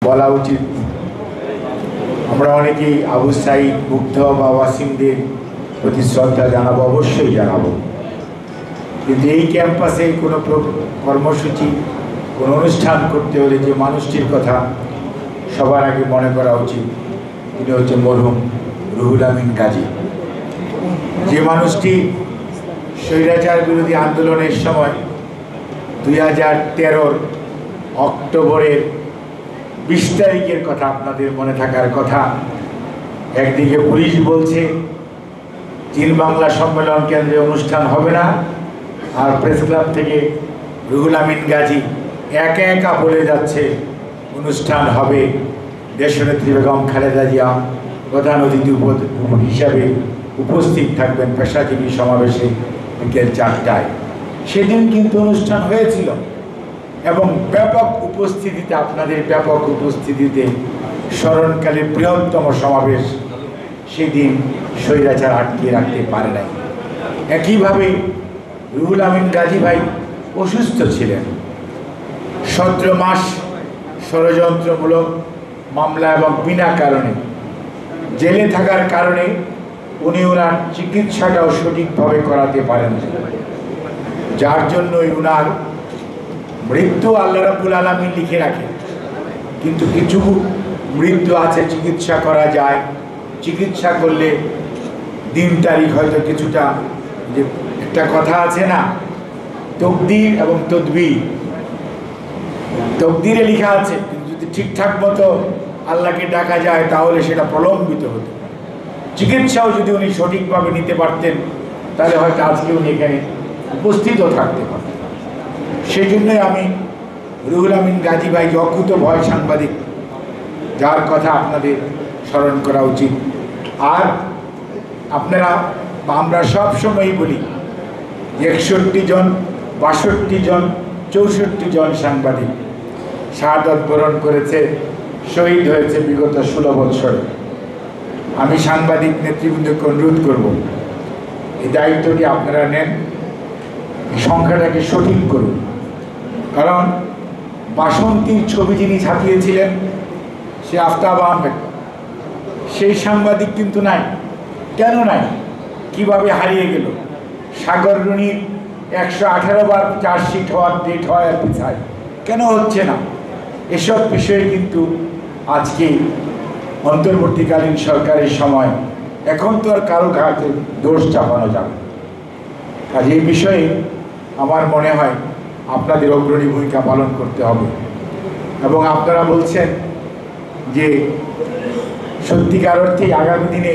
বলা উচিত। আমরা অনেকেই আবু সাঈদ, মুগ্ধ বা ওয়াসিমদের প্রতি শ্রদ্ধা জানাবো, অবশ্যই জানাবো, কিন্তু এই ক্যাম্পাসে কোনো কর্মসূচি, কোনো অনুষ্ঠান করতে হলে যে মানুষটির কথা সবার আগে মনে করা উচিত, তিনি হচ্ছে মরহুম রুহুল আমিন গাজী। যে মানুষটি স্বৈরাচার বিরোধী আন্দোলনের সময় 2013 অক্টোবরের 20 তারিখের কথা আপনাদের মনে থাকার কথা, একদিকে পুলিশ বলছে চীন বাংলা সম্মেলন কেন্দ্রে অনুষ্ঠান হবে না, আর প্রেস ক্লাব থেকে রুহুল আমিন গাজী একা একা বলে যাচ্ছে অনুষ্ঠান হবে, দেশনেত্রী বেগম খালেদা জিয়া প্রধান অতিথি হিসাবে উপস্থিত থাকবেন পেশাজীবী সমাবেশে বিকেল 4টায়। সেদিন কিন্তু অনুষ্ঠান হয়েছিল এবং ব্যাপক উপস্থিতিতে, আপনাদের ব্যাপক উপস্থিতিতে স্মরণকালে বৃহত্তম সমাবেশ সেদিন স্বৈরাচার আটকে রাখতে পারে নাই। একইভাবে রুহুল আমিন গাজী ভাই অসুস্থ ছিলেন, 17 মাস ষড়যন্ত্রমূলক মামলা এবং বিনা কারণে জেলে থাকার কারণে উনি ওনার চিকিৎসাটাও সঠিকভাবে করাতে পারেন, যার জন্যই ওনার মৃত্যু আল্লাহ রাব্বুল আলামিন লিখে রাখে। কিন্তু কিছু মৃত্যু আছে চিকিৎসা করা যায়, চিকিৎসা করলে দিন তারিখ হয়তো কিছুটা, যে একটা কথা আছে না, তকদির এবং তদবির, তকদিরে লেখা আছে, কিন্তু যদি ঠিকঠাক মতো আল্লাহকে ডাকা যায় তাহলে সেটা প্রলম্বিত হতো। চিকিৎসাও যদি উনি সঠিকভাবে নিতে পারতেন তাহলে হয়তো আজকে উনি এখানে উপস্থিতও থাকতে পারতেন। সেই জন্যই আমি রুহুল আমিন গাজী ভাই অকুত ভয় সাংবাদিক, যার কথা আপনাদের স্মরণ করা উচিত। আর আপনারা বা আমরা সব সময়ই বলি 61 জন, 62 জন, 64 জন সাংবাদিক শাহাদাত বরণ করেছে, শহীদ হয়েছে বিগত 16 বছরে। আমি সাংবাদিক নেতৃবৃন্দকে অনুরোধ করব, এই দায়িত্বটি আপনারা নেন, এই সংখ্যাটাকে সঠিক করুন। কারণ বাসন্তীর ছবি যিনি ছাপিয়েছিলেন সে আফতাব আহমেদ, সেই সাংবাদিক কিন্তু নাই। কেন নাই? কিভাবে হারিয়ে গেল? সাগর রুনির 118 বার চার্জশিট হওয়ার ডেট হয় আর পিছায়, কেন হচ্ছে না? এসব বিষয়ে কিন্তু আজকে অন্তর্বর্তীকালীন সরকারের সময় এখন তো আর কারো ঘাটে দোষ চাপানো যাবে। আর এই বিষয়ে আমার মনে হয় আপনাদের অগ্রণী ভূমিকা পালন করতে হবে। এবং আপনারা বলছেন যে সত্যিকার অর্থেই আগামী দিনে